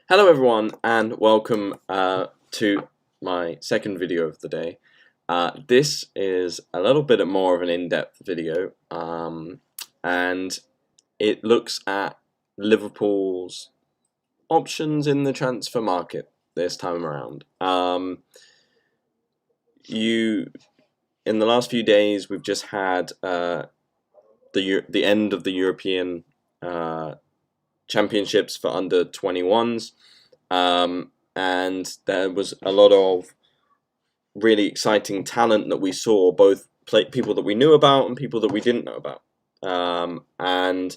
Hello everyone and welcome to my second video of the day. This is a little bit more of an in-depth video and it looks at Liverpool's options in the transfer market this time around. In the last few days we've just had the end of the European Championships for under 21s. And there was a lot of really exciting talent that we saw, both people that we knew about and people that we didn't know about. And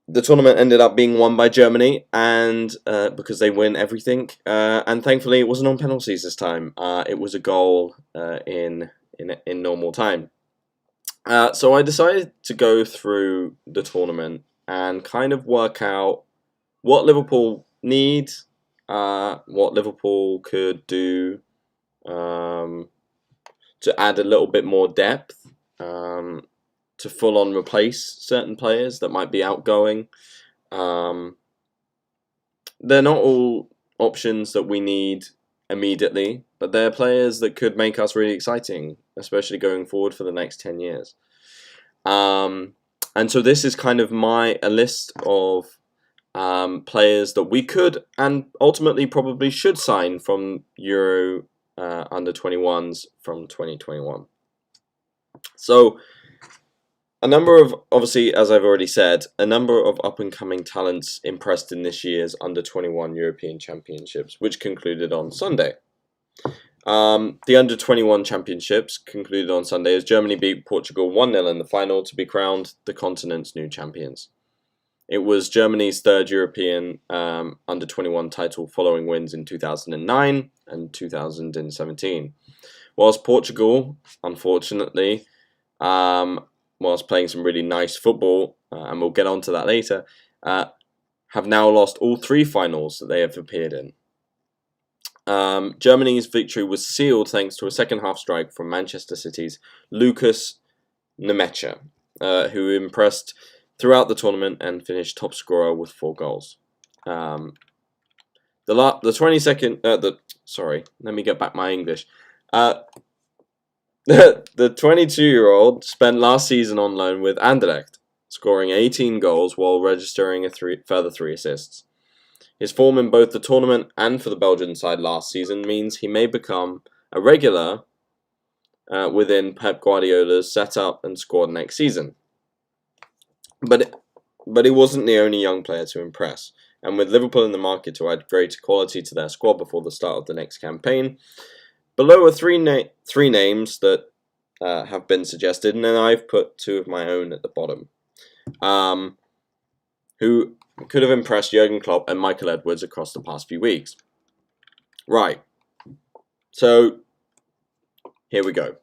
the tournament ended up being won by Germany, and because they win everything. And thankfully, it wasn't on penalties this time. It was a goal in normal time. So I decided to go through the tournament and kind of work out what Liverpool need, what Liverpool could do to add a little bit more depth, to full-on replace certain players that might be outgoing. They're not all options that we need immediately, but they're players that could make us really exciting, especially going forward for the next 10 years. And so this is kind of a list of players that we could and ultimately probably should sign from Euro under 21s from 2021. So obviously, as I've already said, a number of up-and-coming talents impressed in this year's under 21 European Championships, which concluded on Sunday. The under 21 championships concluded on Sunday as Germany beat Portugal 1-0 in the final to be crowned the continent's new champions. It was Germany's third European under 21 title following wins in 2009 and 2017. Whilst Portugal, unfortunately, whilst playing some really nice football, and we'll get onto that later, have now lost all 3 finals that they have appeared in. Germany's victory was sealed thanks to a second-half strike from Manchester City's Lukas Nmecha, who impressed throughout the tournament and finished top scorer with 4 goals. Let me get back my English. The 22-year-old spent last season on loan with Anderlecht, scoring 18 goals while registering further 3 assists. His form in both the tournament and for the Belgian side last season means he may become a regular within Pep Guardiola's setup and squad next season. But he wasn't the only young player to impress, and with Liverpool in the market to add greater quality to their squad before the start of the next campaign, below are three names that have been suggested, and then I've put 2 of my own at the bottom, who could have impressed Jurgen Klopp and Michael Edwards across the past few weeks. Right, so here we go.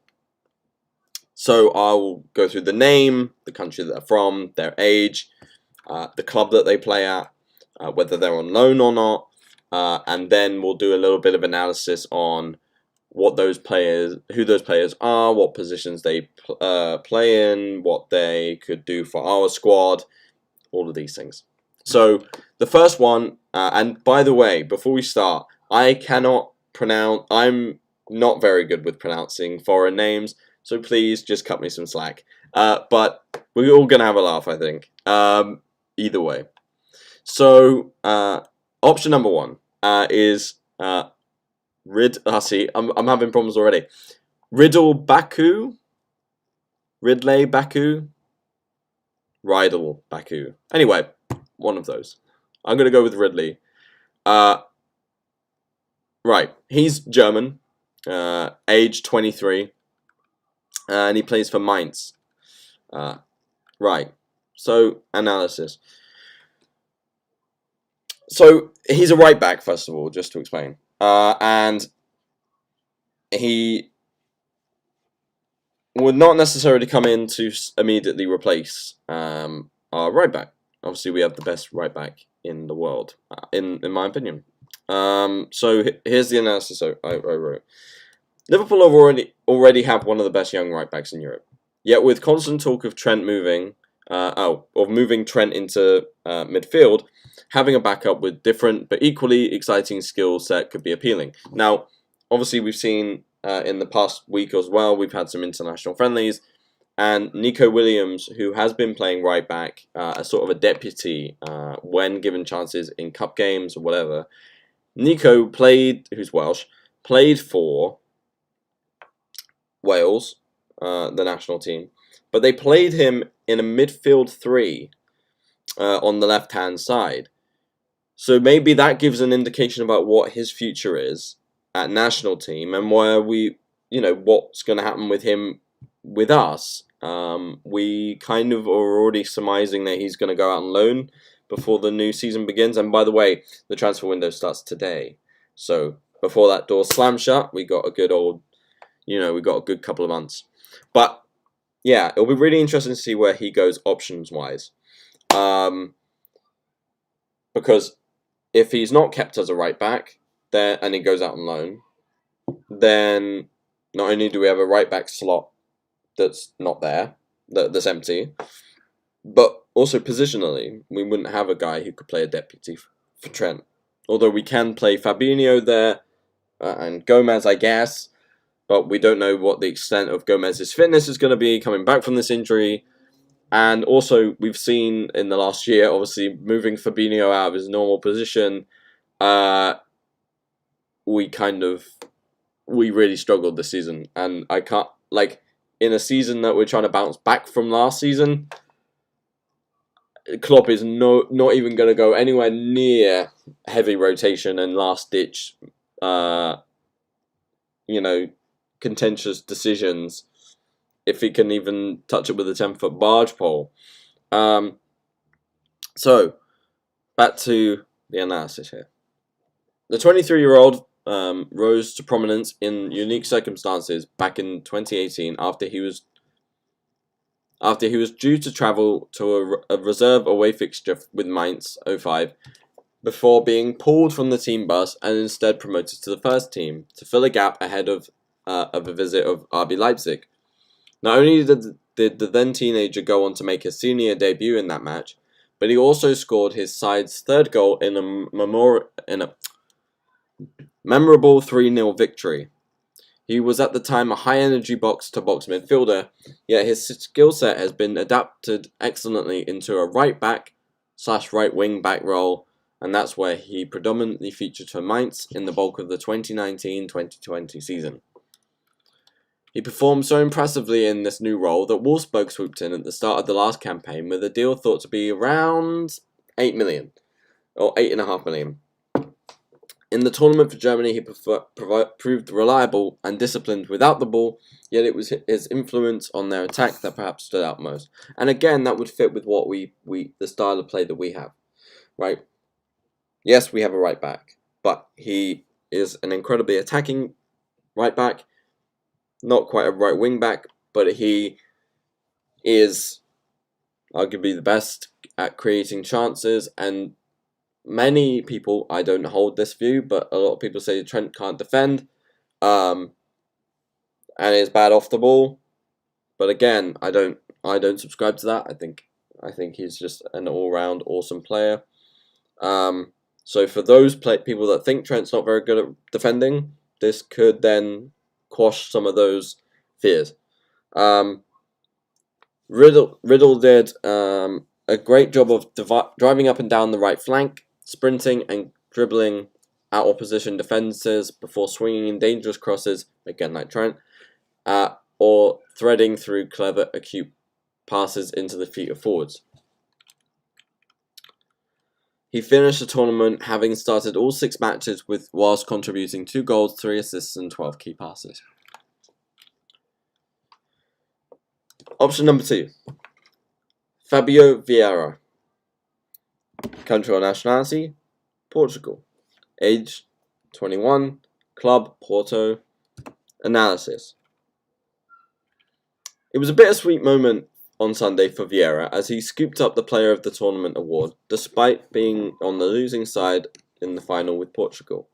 So I'll go through the name, the country that they're from, their age, the club that they play at, whether they're on loan or not, and then we'll do a little bit of analysis on who those players are, what positions they play in, what they could do for our squad, all of these things. So the first one, and by the way, before we start, I'm not very good with pronouncing foreign names, so please just cut me some slack. But we're all going to have a laugh, I think, either way. So option number 1 is I'm having problems already. Ridley Baku. Anyway, one of those. I'm going to go with Ridley. Right, he's German, age 23, and he plays for Mainz. Right, so analysis. So he's a right back, first of all, just to explain. And he would not necessarily come in to immediately replace our right back. Obviously, we have the best right back in the world, in my opinion. So here's the analysis I wrote. Liverpool already have one of the best young right backs in Europe. Yet with constant talk of Trent moving of moving Trent into midfield, having a backup with different but equally exciting skill set could be appealing. Now, obviously, we've seen in the past week as well, we've had some international friendlies, and Nico Williams, who has been playing right back as sort of a deputy when given chances in cup games or whatever. Nico who's Welsh, played for Wales, the national team, but they played him in a midfield three on the left-hand side. So maybe that gives an indication about what his future is at national team and where what's going to happen with him with us. We kind of are already surmising that he's going to go out on loan before the new season begins. And by the way, the transfer window starts today. So before that door slams shut, we got a good couple of months. But yeah, it'll be really interesting to see where he goes options-wise. Because if he's not kept as a right back, and he goes out on loan, then not only do we have a right back slot that's not there, that's empty, but also positionally, we wouldn't have a guy who could play a deputy for Trent. Although we can play Fabinho there and Gomez, I guess, but we don't know what the extent of Gomez's fitness is going to be coming back from this injury. And also, we've seen in the last year, obviously, moving Fabinho out of his normal position, we really struggled this season. And I can't, in a season that we're trying to bounce back from last season, Klopp is not even going to go anywhere near heavy rotation and last-ditch, contentious decisions if he can even touch it with a 10-foot barge pole. So, back to the analysis here. The 23-year-old rose to prominence in unique circumstances back in 2018 after he was due to travel to a reserve away fixture with Mainz 05 before being pulled from the team bus and instead promoted to the first team to fill a gap ahead of a visit of RB Leipzig. Not only did the then teenager go on to make his senior debut in that match, but he also scored his side's third goal in a memorable 3-0 victory. He was at the time a high-energy box-to-box midfielder, yet his skill set has been adapted excellently into a right-back/right wing-back role, and that's where he predominantly featured for Mainz in the bulk of the 2019-2020 season. He performed so impressively in this new role that Wolfsburg swooped in at the start of the last campaign with a deal thought to be around 8 million, or 8.5 million. In the tournament for Germany, he proved reliable and disciplined without the ball, yet it was his influence on their attack that perhaps stood out most. And again, that would fit with what the style of play that we have, right? Yes, we have a right back, but he is an incredibly attacking right back, not quite a right wing back, but he is arguably the best at creating chances, and many people, I don't hold this view, but a lot of people say Trent can't defend, and is bad off the ball. But again, I don't subscribe to that. I think he's just an all-round awesome player. So for those people that think Trent's not very good at defending, this could then quash some of those fears. Riddle did a great job of driving up and down the right flank, sprinting and dribbling out opposition defences before swinging in dangerous crosses, again like Trent, or threading through clever, acute passes into the feet of forwards. He finished the tournament having started all 6 matches whilst contributing 2 goals, 3 assists and 12 key passes. Option number 2. Fabio Vieira. Country or nationality? Portugal. Age 21. Club Porto. Analysis. It was a bittersweet moment on Sunday for Vieira as he scooped up the Player of the Tournament award despite being on the losing side in the final with Portugal.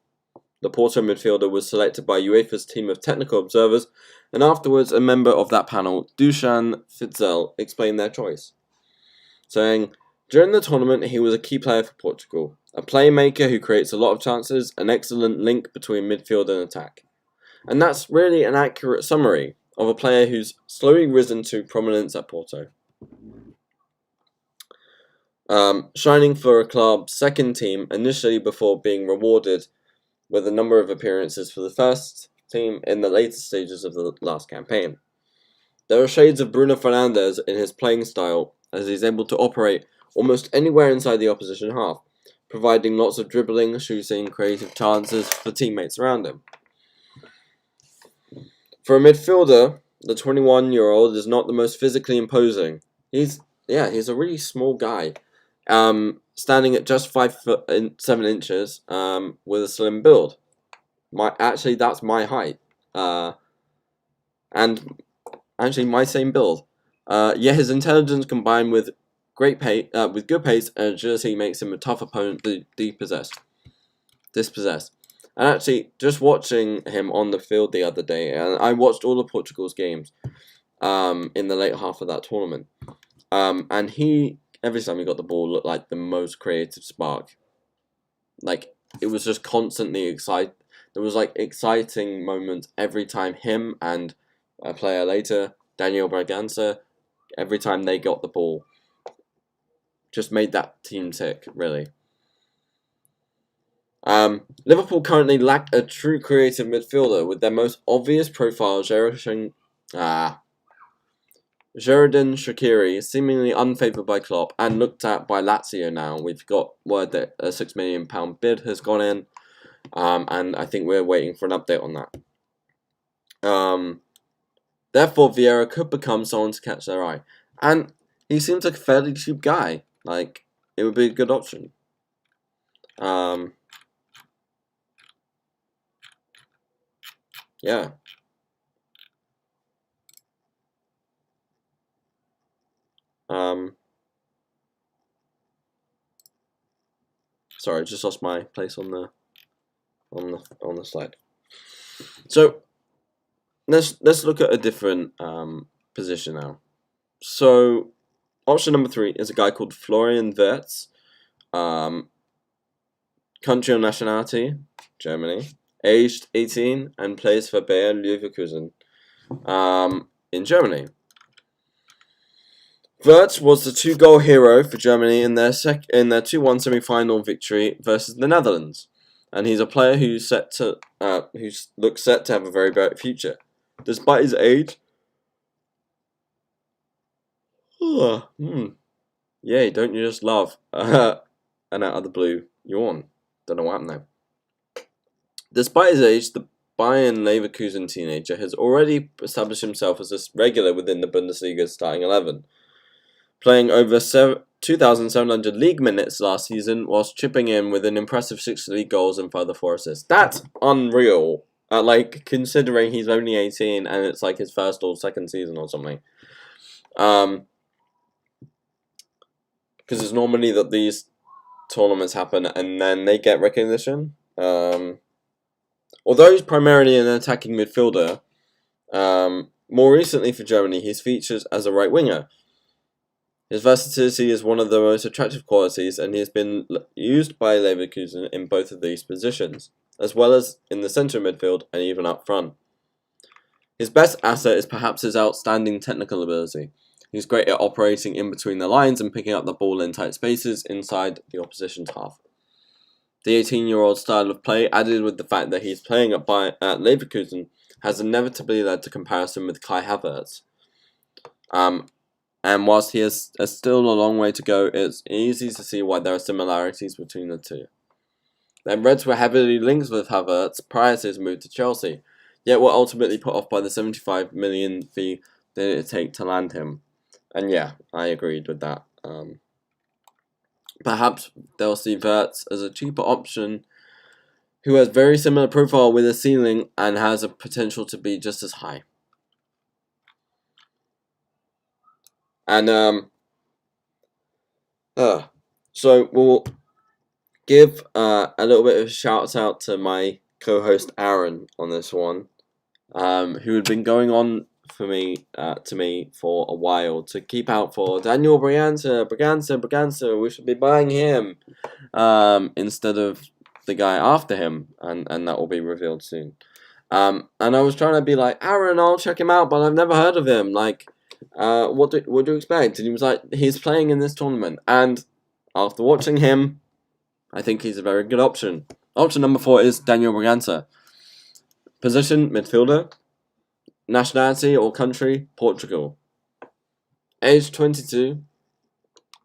The Porto midfielder was selected by UEFA's team of technical observers, and afterwards a member of that panel, Dusan Fitzel, explained their choice. saying, "During the tournament, he was a key player for Portugal, a playmaker who creates a lot of chances, an excellent link between midfield and attack." And that's really an accurate summary of a player who's slowly risen to prominence at Porto. Shining for a club's second team initially before being rewarded with a number of appearances for the first team in the later stages of the last campaign. There are shades of Bruno Fernandes in his playing style, as he's able to operate almost anywhere inside the opposition half, providing lots of dribbling, shooting, creative chances for teammates around him. For a midfielder, the 21-year-old is not the most physically imposing. He's a really small guy, standing at just 5'7" with a slim build. That's my height, and actually my same build. Yet his intelligence combined with good pace and agility makes him a tough opponent to dispossess. And actually, just watching him on the field the other day, and I watched all of Portugal's games in the late half of that tournament. And he, every time he got the ball, looked like the most creative spark. Like, it was just constantly exciting. There was, exciting moments every time him and a player later, Daniel Bragança, every time they got the ball. Just made that team tick, really. Liverpool currently lack a true creative midfielder, with their most obvious profile, Xherdan Shaqiri, seemingly unfavoured by Klopp and looked at by Lazio now. We've got word that a £6 million bid has gone in, and I think we're waiting for an update on that. Therefore, Vieira could become someone to catch their eye. And he seems like a fairly cheap guy. Like, it would be a good option. Yeah. Sorry, I just lost my place on the slide. So let's look at a different position now. So option number 3 is a guy called Florian Wirtz. Country or nationality, Germany. Aged 18 and plays for Bayer Leverkusen in Germany. Wirtz was the 2-goal hero for Germany in their 2-1 semi-final victory versus the Netherlands, and he's a player who looks set to have a very bright future, despite his age. Yay! Don't you just love and out of the blue yawn? Don't know what happened there. Despite his age, the Bayern Leverkusen teenager has already established himself as a regular within the Bundesliga's starting 11. Playing over 2,700 league minutes last season, whilst chipping in with an impressive 6 league goals and further 4 assists. That's unreal. Considering he's only 18 and it's his first or second season or something. Because it's normally that these tournaments happen and then they get recognition. Although he's primarily an attacking midfielder, more recently for Germany, he's featured as a right winger. His versatility is one of the most attractive qualities, and he has been used by Leverkusen in both of these positions, as well as in the centre midfield and even up front. His best asset is perhaps his outstanding technical ability. He's great at operating in between the lines and picking up the ball in tight spaces inside the opposition's half. The 18-year-old style of play, added with the fact that he's playing at Leverkusen, has inevitably led to comparison with Kai Havertz. And whilst he has still a long way to go, it's easy to see why there are similarities between the two. The Reds were heavily linked with Havertz prior to his move to Chelsea, yet were ultimately put off by the £75 million fee that it would take to land him. And yeah, I agreed with that. Perhaps they'll see Wirtz as a cheaper option who has very similar profile with a ceiling and has a potential to be just as high. And so we'll give a little bit of a shout out to my co-host Aaron on this one, who had been going on to me for a while to keep out for Daniel Braganza. We should be buying him instead of the guy after him, and that will be revealed soon. And I was trying to be like, Aaron, I'll check him out, but I've never heard of him. Like, what do you expect? And he was like, he's playing in this tournament, and after watching him, I think he's a very good option. Option number 4 is Daniel Braganza. Position, midfielder. Nationality or country, Portugal. Age 22,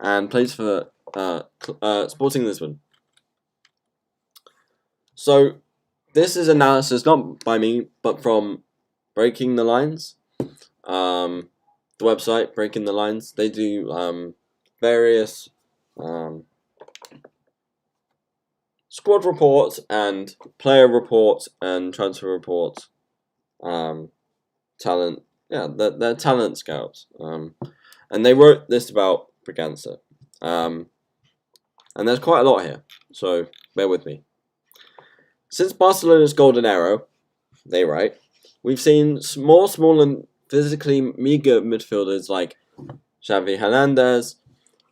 and plays for Sporting Lisbon. So, this is analysis not by me, but from Breaking the Lines. The website, Breaking the Lines, they do various squad reports and player reports and transfer reports. Talent, yeah, they're talent scouts. And they wrote this about Braganza. And there's quite a lot here, so bear with me. Since Barcelona's golden era, they write, we've seen small and physically meager midfielders like Xavi Hernandez,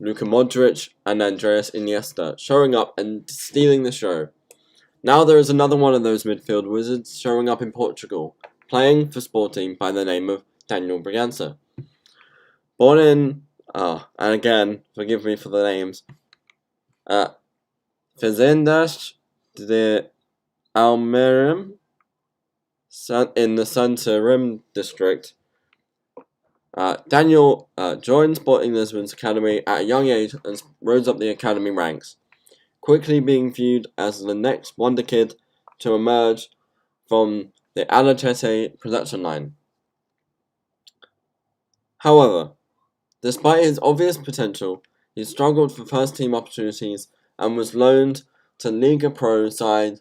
Luka Modric, and Andreas Iniesta showing up and stealing the show. Now there is another one of those midfield wizards showing up in Portugal, playing for Sporting by the name of Daniel Braganza. Born in, and again, forgive me for the names, Fazendas de Almerim, in the Santarém district. Daniel joined Sporting Lisbon's academy at a young age and rose up the academy ranks, quickly being viewed as the next wonder kid to emerge from the Albacete production line. However, despite his obvious potential, he struggled for first-team opportunities and was loaned to Liga Pro side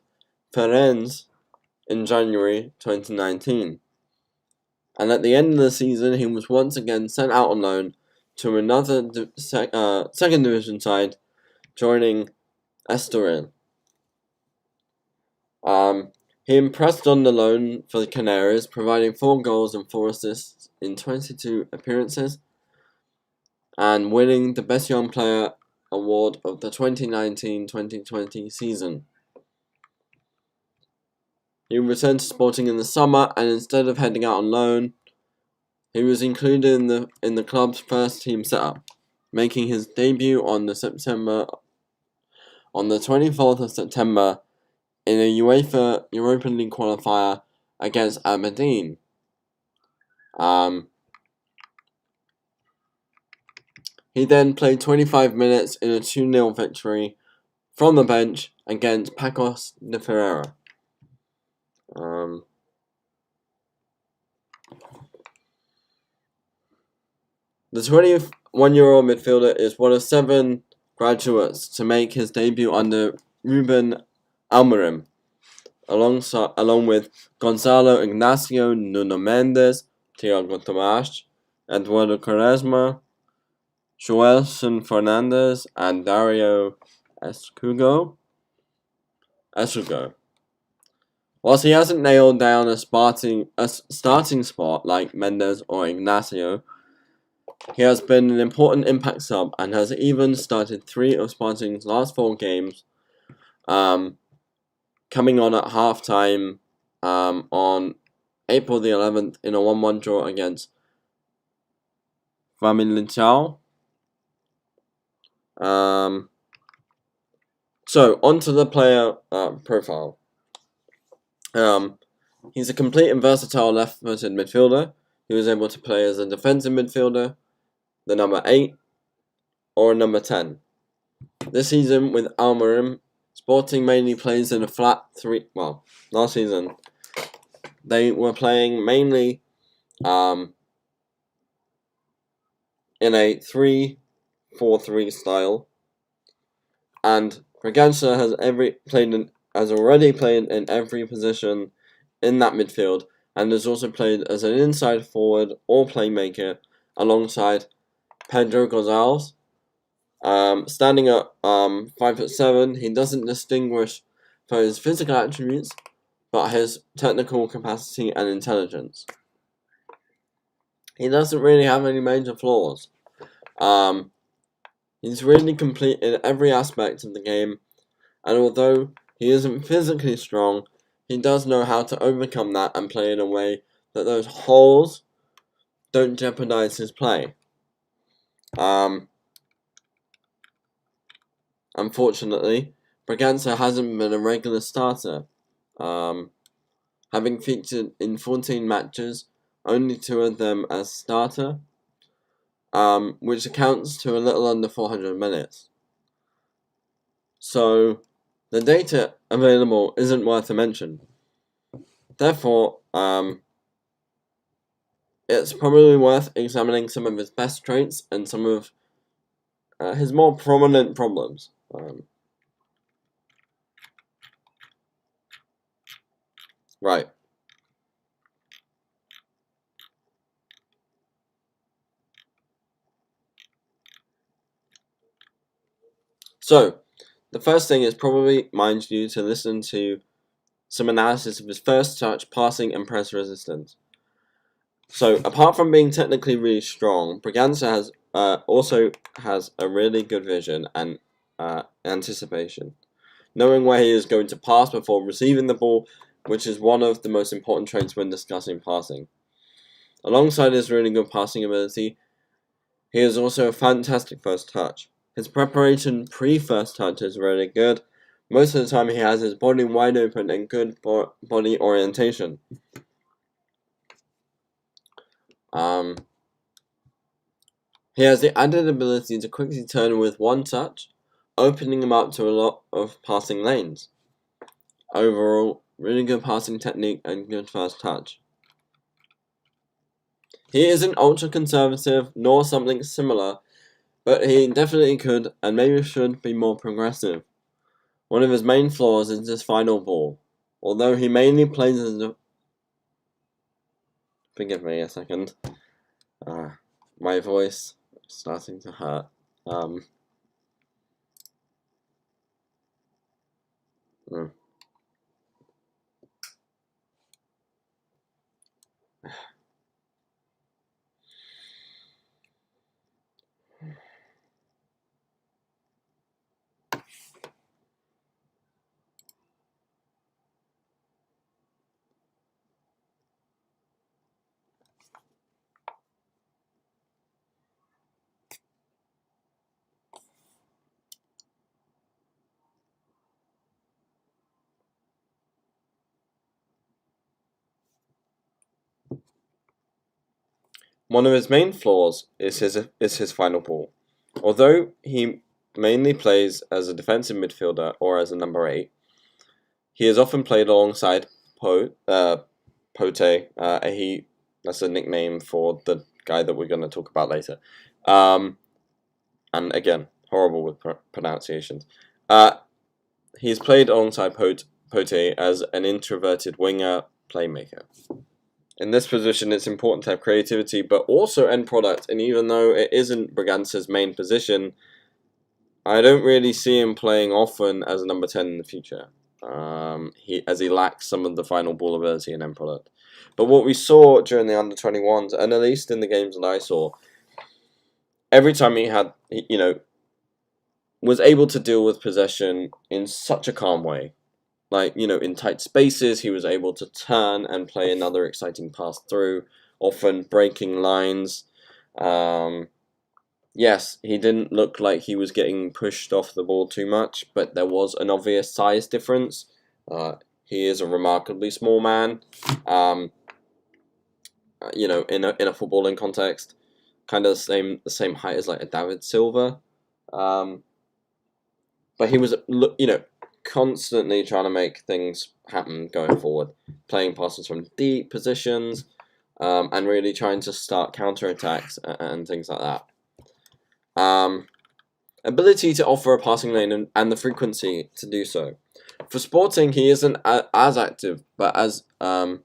Ferenc in January 2019. And at the end of the season, he was once again sent out on loan to another second division side, joining Estoril. He impressed on the loan for the Canaries, providing 4 goals and 4 assists in 22 appearances, and winning the Best Young Player award of the 2019-2020 season. He returned to Sporting in the summer, and instead of heading out on loan, he was included in the club's first team setup, making his debut on the 24th of September in a UEFA Europa League qualifier against Aberdeen. He then played 25 minutes in a 2-0 victory from the bench against Pacos de Ferreira. The 21-year-old midfielder is one of 7 graduates to make his debut under Ruben Almerim, along with Gonzalo Ignacio, Nuno Mendes, Thiago Tomás, Eduardo Quaresma, Joelson Fernandez, and Dario Escugo. Whilst he hasn't nailed down a starting spot like Mendes or Ignacio, he has been an important impact sub and has even started 3 of Sporting's last 4 games, coming on at half-time on April the 11th in a 1-1 draw against Famalicão. So, onto the player profile. He's a complete and versatile left-footed midfielder who is able to play as a defensive midfielder, the number 8, or a number 10. This season with Almerim, Sporting mainly plays in a flat 3. Well, last season they were playing mainly in a 3-4-3 style, and Braganza has already played in every position in that midfield, and has also played as an inside forward or playmaker alongside Pedro Gonzalez. Standing at 5'7", he doesn't distinguish for his physical attributes, but his technical capacity and intelligence. he doesn't really have any major flaws. He's really complete in every aspect of the game, and although he isn't physically strong, he does know how to overcome that and play in a way that those holes don't jeopardize his play. Unfortunately, Braganza hasn't been a regular starter, having featured in 14 matches, only 2 of them as starter, which accounts to a little under 400 minutes. So, the data available isn't worth a mention. Therefore, it's probably worth examining some of his best traits and some of his more prominent problems. Right. So, the first thing is probably mind you to listen to some analysis of his first touch, passing, and press resistance. So, apart from being technically really strong, Braganza also has a really good vision and anticipation, knowing where he is going to pass before receiving the ball, which is one of the most important traits when discussing passing. Alongside his really good passing ability, he is also a fantastic first touch. His preparation pre-first touch is really good. Most of the time he has his body wide open and good body orientation. He has the added ability to quickly turn with one touch, opening him up to a lot of passing lanes. Overall, really good passing technique and good first touch. He isn't ultra conservative nor something similar, but he definitely could and maybe should be more progressive. One of his main flaws is his final ball. Although he mainly plays as a... Forgive me a second. My voice is starting to hurt. One of his main flaws is his final ball. Although he mainly plays as a defensive midfielder or as a number 8, he is often played alongside Pote. That's a nickname for the guy that we're going to talk about later. And again, horrible with pronunciations. He's played alongside Pote as an introverted winger playmaker. In this position, it's important to have creativity, but also end product. And even though it isn't Braganza's main position, I don't really see him playing often as a number 10 in the future. He lacks some of the final ball ability and end product. But what we saw during the under-21s, and at least in the games that I saw, every time he was able to deal with possession in such a calm way. Like, in tight spaces, he was able to turn and play another exciting pass through, often breaking lines. Yes, he didn't look like he was getting pushed off the ball too much, but there was an obvious size difference. He is a remarkably small man, in a footballing context. Kind of the same height as like a David Silva. But he was, constantly trying to make things happen going forward, playing passes from deep positions, and really trying to start counterattacks and things like that. Ability to offer a passing lane and the frequency to do so. For Sporting, he isn't as active, but a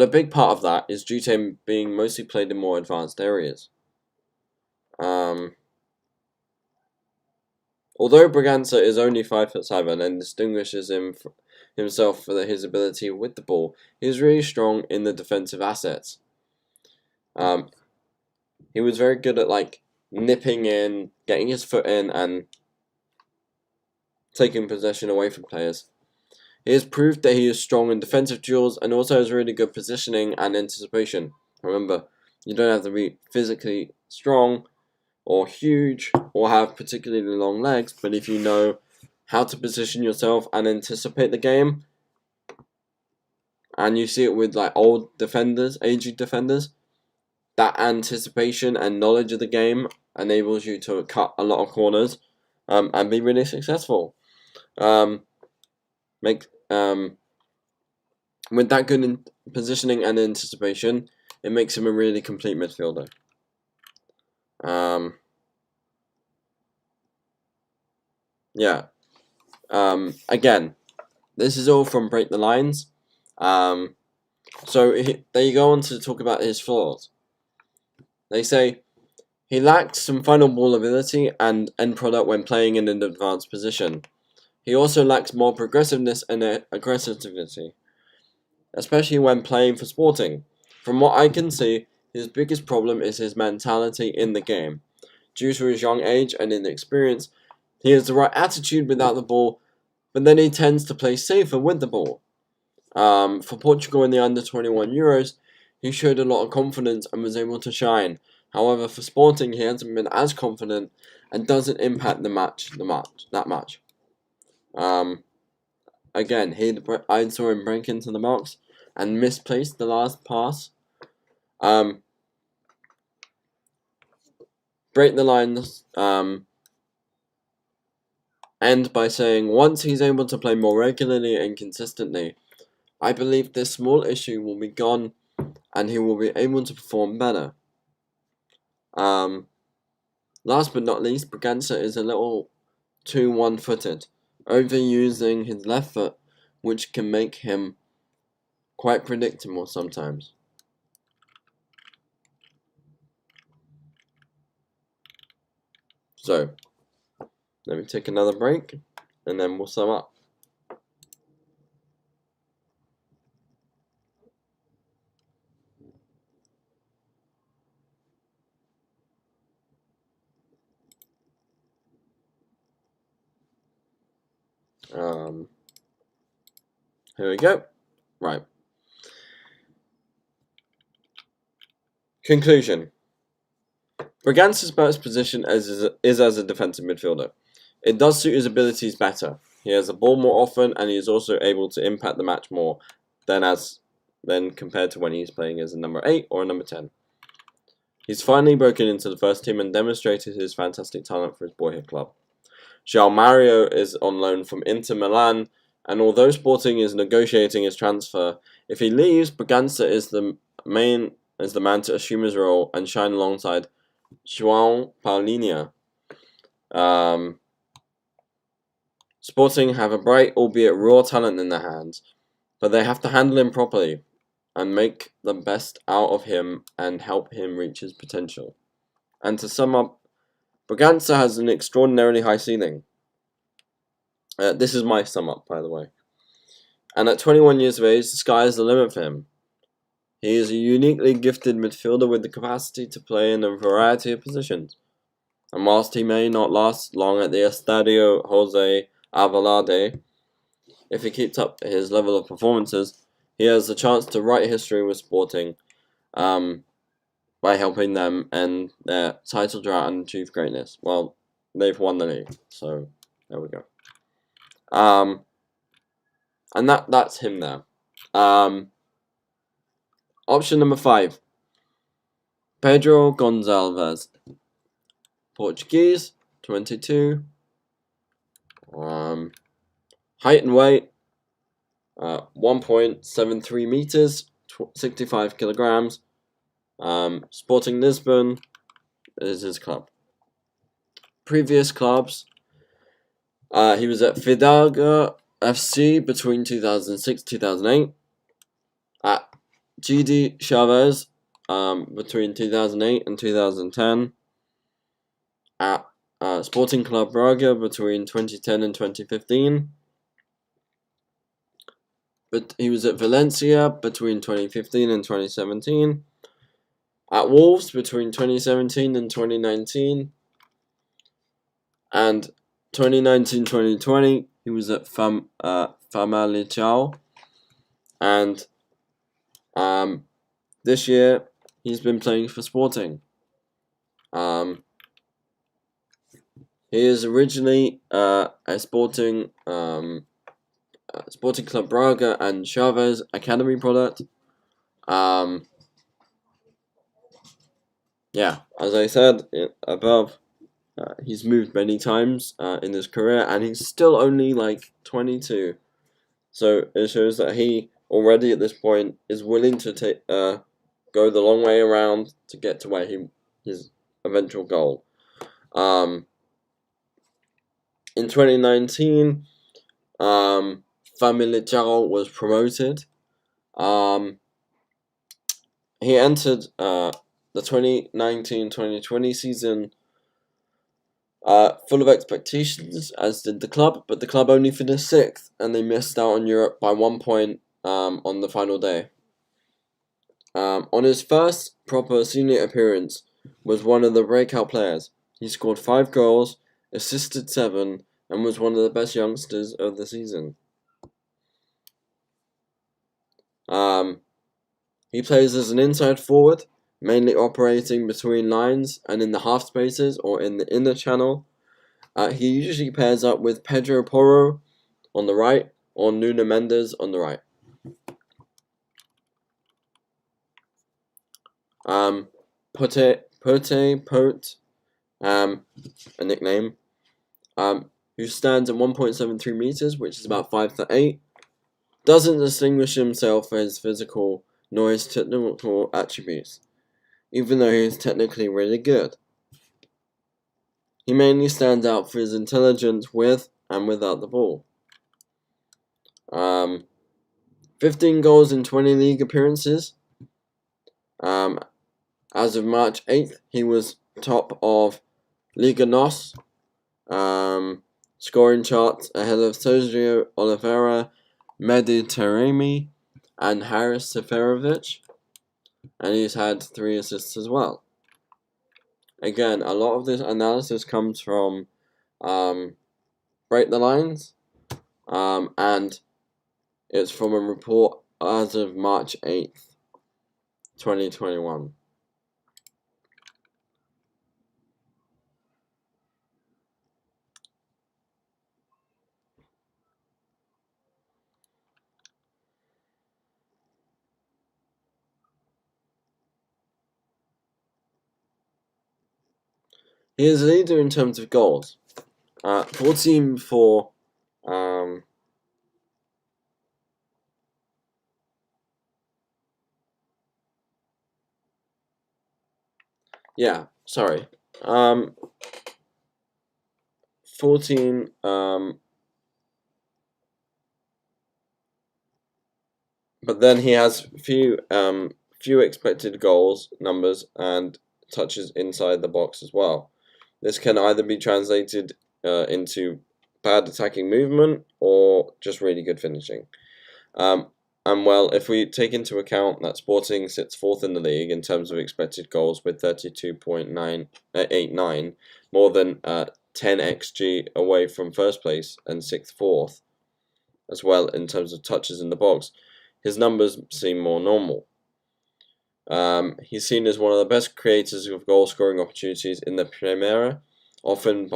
big part of that is due to him being mostly played in more advanced areas. Although Braganza is only 5'7" and distinguishes himself for his ability with the ball, he is really strong in the defensive assets. He was very good at like nipping in, getting his foot in, and taking possession away from players. He has proved that he is strong in defensive duels and also has really good positioning and anticipation. Remember, you don't have to be physically strong or huge or have particularly long legs, but if you know how to position yourself and anticipate the game, and you see it with like old defenders, aged defenders, that anticipation and knowledge of the game enables you to cut a lot of corners and be really successful. With that good positioning and anticipation, it makes him a really complete midfielder. Again, this is all from Break the Lines. So they go on to talk about his flaws. They say he lacked some final ball ability and end product when playing in an advanced position. He also lacks more progressiveness and aggressivity, especially when playing for Sporting. From what I can see, his biggest problem is his mentality in the game. Due to his young age and inexperience, he has the right attitude without the ball, but then he tends to play safer with the ball. For Portugal in the under-21 Euros, he showed a lot of confidence and was able to shine. However, for Sporting, he hasn't been as confident and doesn't impact that much. Again, I saw him break into the box and misplaced the last pass. Break the Lines end by saying, once he's able to play more regularly and consistently, I believe this small issue will be gone and he will be able to perform better. Last but not least, Bragança is a little too one-footed, overusing his left foot, which can make him quite predictable sometimes. So, let me take another break, and then we'll sum up. Here we go. Right. Conclusion. Bragança's best position is as a defensive midfielder. It does suit his abilities better. He has the ball more often, and he is also able to impact the match more than compared to when he's playing as a number 8 or a number 10. He's finally broken into the first team and demonstrated his fantastic talent for his boyhood club. João Mario is on loan from Inter Milan, and although Sporting is negotiating his transfer, if he leaves, Bragança is the man to assume his role and shine alongside João Paulinho. Sporting have a bright, albeit raw talent in their hands, but they have to handle him properly and make the best out of him and help him reach his potential. And to sum up, Bragança has an extraordinarily high ceiling. This is my sum up, by the way. And at 21 years of age, the sky is the limit for him. He is a uniquely gifted midfielder with the capacity to play in a variety of positions. And whilst he may not last long at the Estadio Jose Alvalade, if he keeps up his level of performances, he has the chance to write history with Sporting by helping them end their title drought and achieve greatness. Well, they've won the league, so there we go. And that's him there. Option number 5. Pedro Gonçalves. Portuguese, 22. Height and weight, 1.73 meters, 65 kilograms. Sporting Lisbon is his club. Previous clubs, he was at Fidalgo FC between 2006-2008. At GD Chavez between 2008 and 2010. At Sporting Club Braga between 2010 and 2015. But he was at Valencia between 2015 and 2017. at Wolves between 2017 and 2019, and 2019-2020 he was at Famalicão, and this year he's been playing for Sporting. He is originally a Sporting Club Braga and Chaves Academy product. Yeah, as I said above, he's moved many times in his career, and he's still only like 22. So it shows that he already at this point is willing to go the long way around to get to where his eventual goal. In 2019, Famalicão was promoted. He entered the 2019-2020 season full of expectations, as did the club, but the club only finished 6th, and they missed out on Europe by 1 point on the final day. On his first proper senior appearance, was one of the breakout players. He scored 5 goals, assisted 7, and was one of the best youngsters of the season. He plays as an inside forward, mainly operating between lines and in the half spaces or in the inner channel. He usually pairs up with Pedro Porro on the right or Nuno Mendes on the right. Pote, a nickname, who stands at 1.73 meters, which is about 5'8", doesn't distinguish himself for his physical nor his technical attributes, even though he is technically really good. He mainly stands out for his intelligence with and without the ball. 15 goals in 20 league appearances. As of March 8th, he was top of Liga NOS scoring charts ahead of Sergio Oliveira, Mehdi Taremi, and Haris Seferovic, and he's had 3 assists as well. Again, a lot of this analysis comes from Break the Lines, and it's from a report as of March 8th, 2021. He is a leader in terms of goals. 14 for yeah, sorry. 14 but then he has few expected goals numbers and touches inside the box as well. This can either be translated into bad attacking movement or just really good finishing. And well, if we take into account that Sporting sits 4th in the league in terms of expected goals with 32.89, more than 10 xG away from first place, and 6th, 4th, as well in terms of touches in the box, his numbers seem more normal. He's seen as one of the best creators of goal-scoring opportunities in the Primera, often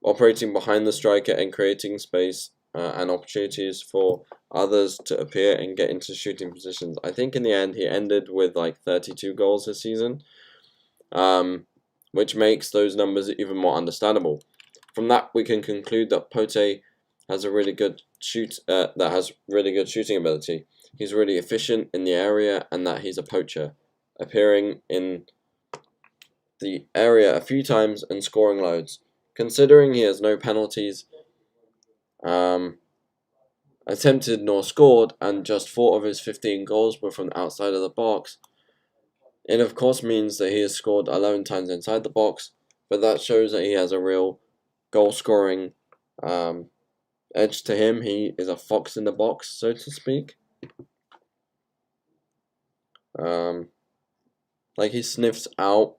operating behind the striker and creating space and opportunities for others to appear and get into shooting positions. I think in the end he ended with like 32 goals this season, which makes those numbers even more understandable. From that, we can conclude that Pote has a really good really good shooting ability. He's really efficient in the area, and that he's a poacher, appearing in the area a few times and scoring loads. Considering he has no penalties attempted nor scored, and just 4 of his 15 goals were from outside of the box, it of course means that he has scored 11 times inside the box, but that shows that he has a real goal-scoring edge to him. He is a fox in the box, so to speak. Like, he sniffs out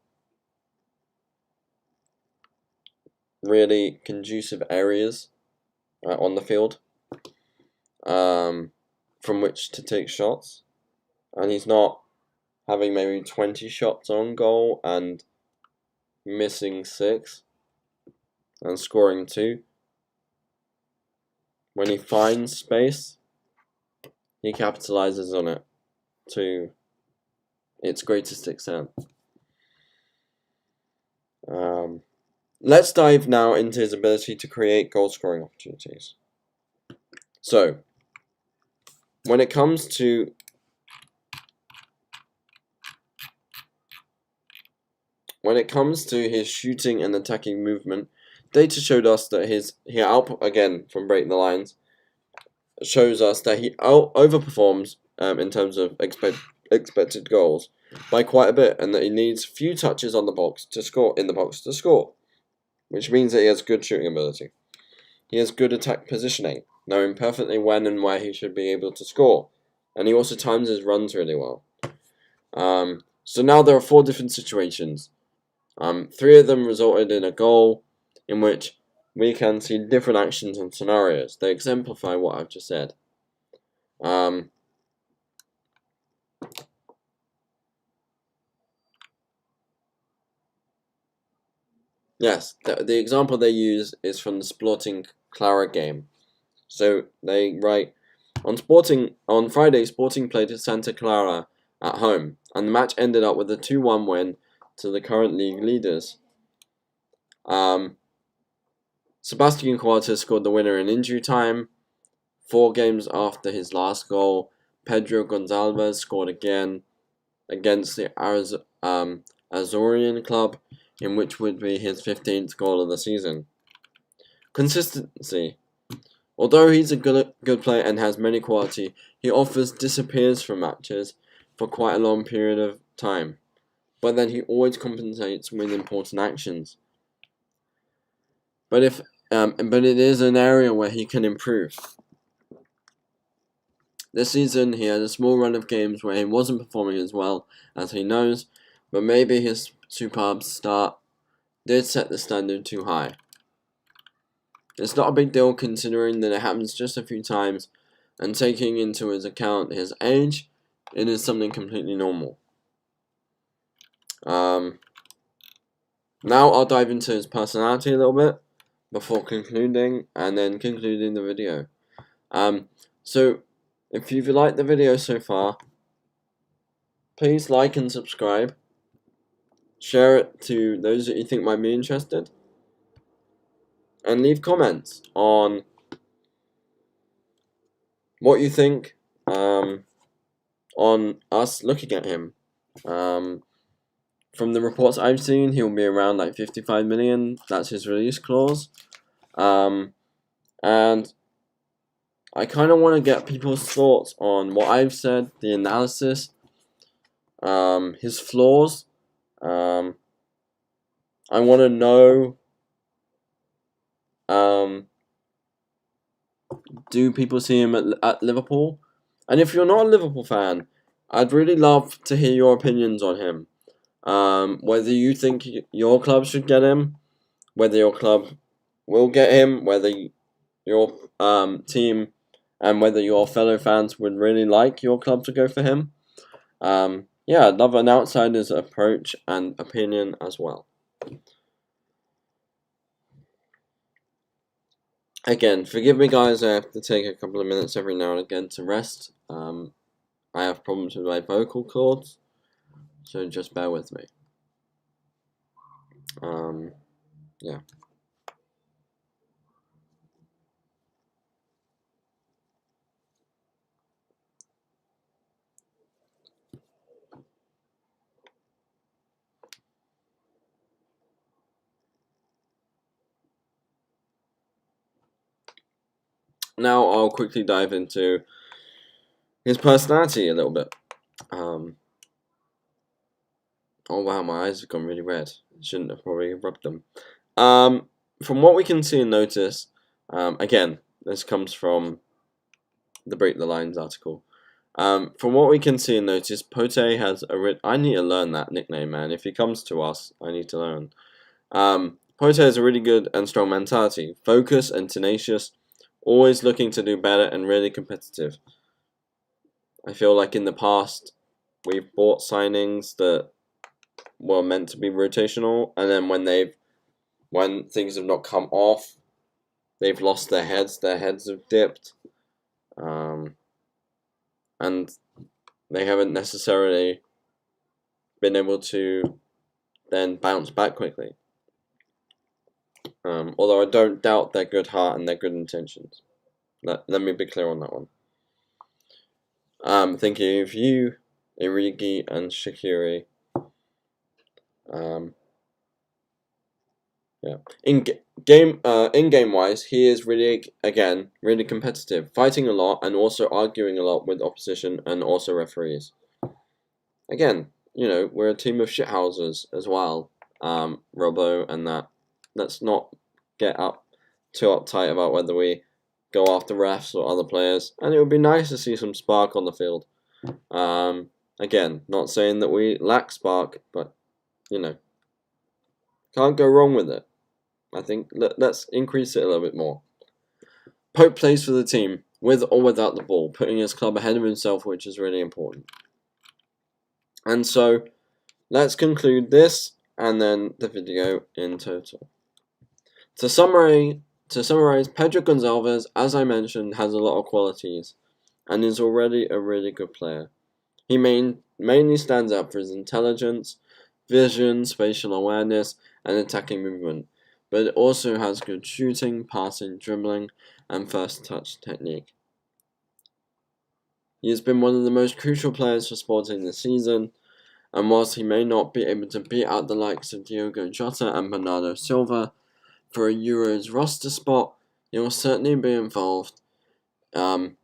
really conducive areas on the field from which to take shots, and he's not having maybe 20 shots on goal and missing 6 and scoring 2. When he finds space, he capitalizes on it to its greatest extent. Let's dive now into his ability to create goal-scoring opportunities. So, when it comes to his shooting and attacking movement, data showed us that again from breaking the lines, shows us that he overperforms in terms of expected goals by quite a bit, and that he needs few touches on the box to score, which means that he has good shooting ability. He has good attack positioning, knowing perfectly when and where he should be able to score, and he also times his runs really well. So now there are 4 different situations. 3 of them resulted in a goal, in which we can see different actions and scenarios. They exemplify what I've just said. Yes, the example they use is from the Sporting Clara game. So they write, on Friday, Sporting played Santa Clara at home, and the match ended up with a 2-1 win to the current league leaders. Sebastian Coates scored the winner in injury time. 4 games after his last goal, Pedro Gonçalves scored again against the Azorian club, in which would be his 15th goal of the season. Consistency. Although he's a good player and has many quality, he often disappears from matches for quite a long period of time. But then he always compensates with important actions. But it is an area where he can improve. This season, he had a small run of games where he wasn't performing as well as he knows, but maybe his superb start did set the standard too high. It's not a big deal considering that it happens just a few times, and taking into his account his age, it is something completely normal. Now I'll dive into his personality a little bit before concluding, and then concluding the video. So if you've liked the video so far, please like and subscribe. Share it to those that you think might be interested. And leave comments on what you think on us looking at him. From the reports I've seen, he'll be around like 55 million. That's his release clause. And I kind of want to get people's thoughts on what I've said, the analysis, his flaws. I want to know, do people see him at Liverpool? And if you're not a Liverpool fan, I'd really love to hear your opinions on him. Whether you think your club should get him, whether your club will get him, whether your team and whether your fellow fans would really like your club to go for him. Yeah, I'd love an outsider's approach and opinion as well. Again, forgive me guys, I have to take a couple of minutes every now and again to rest. I have problems with my vocal cords, so just bear with me. Yeah. Now I'll quickly dive into his personality a little bit. Oh wow, my eyes have gone really red. Shouldn't have probably rubbed them. From what we can see and notice, again, this comes from the Break the Lines article. From what we can see and notice, Pote has I need to learn that nickname, man. If he comes to us, I need to learn. Pote has a really good and strong mentality, focused and tenacious, always looking to do better and really competitive. I feel like in the past, we've bought signings that were meant to be rotational, and then when things have not come off, they've lost their heads have dipped, and they haven't necessarily been able to then bounce back quickly. Although I don't doubt their good heart and their good intentions. Let me be clear on that one. Thinking of you, Irigi, and Shaqiri. Yeah. In game wise, he is really really competitive, fighting a lot and also arguing a lot with opposition and also referees. Again, we're a team of shithousers as well. Robo and that. Let's not get too uptight about whether we go after refs or other players, and it would be nice to see some spark on the field. Again, not saying that we lack spark, but can't go wrong with it. I think let's increase it a little bit more. Pope plays for the team, with or without the ball, putting his club ahead of himself, which is really important. And so, let's conclude this and then the video in total. To summarize, Pedro Gonçalves, as I mentioned, has a lot of qualities and is already a really good player. He mainly stands out for his intelligence, vision, spatial awareness, and attacking movement, but it also has good shooting, passing, dribbling, and first touch technique. He has been one of the most crucial players for Sporting this season, and whilst he may not be able to beat out the likes of Diogo Jota and Bernardo Silva for a Euros roster spot, he will certainly be involved in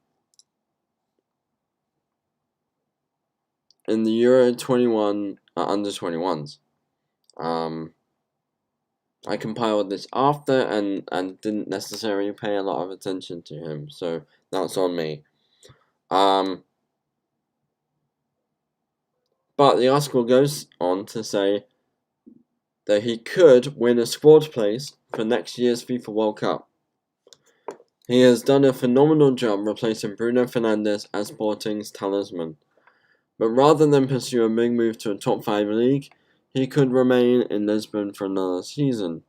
the Euro 21 under 21s. I compiled this after and didn't necessarily pay a lot of attention to him, so that's on me. But the article goes on to say that he could win a squad place for next year's FIFA World Cup. He has done a phenomenal job replacing Bruno Fernandes as Sporting's talisman. But rather than pursue a big move to a top 5 league, he could remain in Lisbon for another season.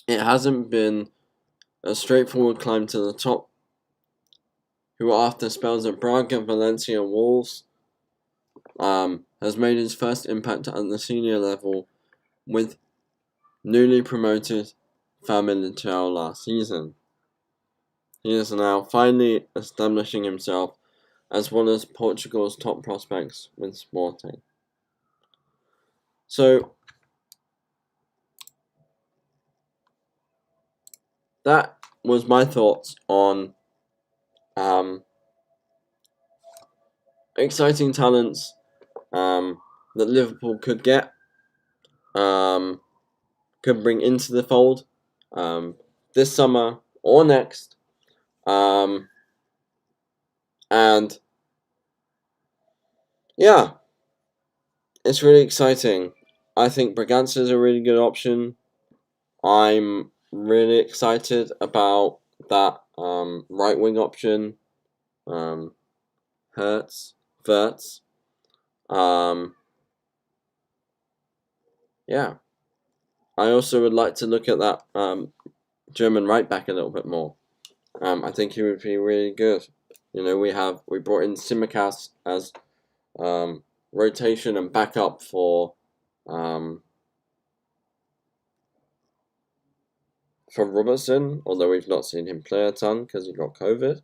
It hasn't been a straightforward climb to the top, who after spells at Braga, Valencia, and Wolves, has made his first impact at the senior level with newly promoted Famalicão last season. He is now finally establishing himself as one of Portugal's top prospects with Sporting. So, that was my thoughts on exciting talents that Liverpool could get, could bring into the fold this summer or next. And yeah, it's really exciting. I think Bragança is a really good option. I'm really excited about that right wing option. Havertz. Yeah. I also would like to look at that German right back a little bit more. I think he would be really good. We brought in Nmecha as rotation and backup for Robertson, although we've not seen him play a ton because he got COVID.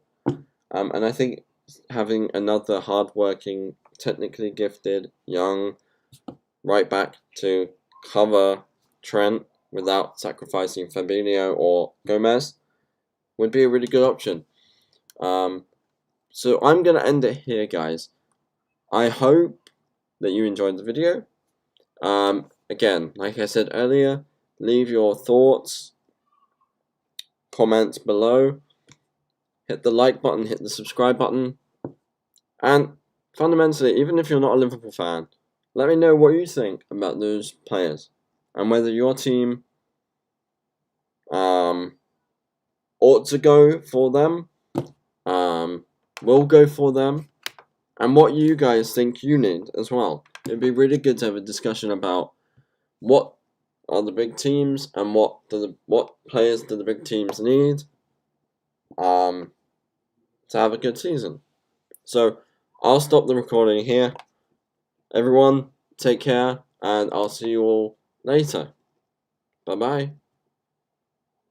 And I think having another hard-working, technically gifted, young right back to cover Trent without sacrificing Fabinho or Gomez would be a really good option. So I'm going to end it here, guys. I hope that you enjoyed the video. Again, like I said earlier, leave your thoughts, comments below. hit the like button, hit the subscribe button, and fundamentally, even if you're not a Liverpool fan, let me know what you think about those players and whether your team ought to go for them, will go for them, and what you guys think you need as well. It'd be really good to have a discussion about what are the big teams and what players do the big teams need to have a good season. So I'll stop the recording here. Everyone, take care, and I'll see you all later. Bye bye.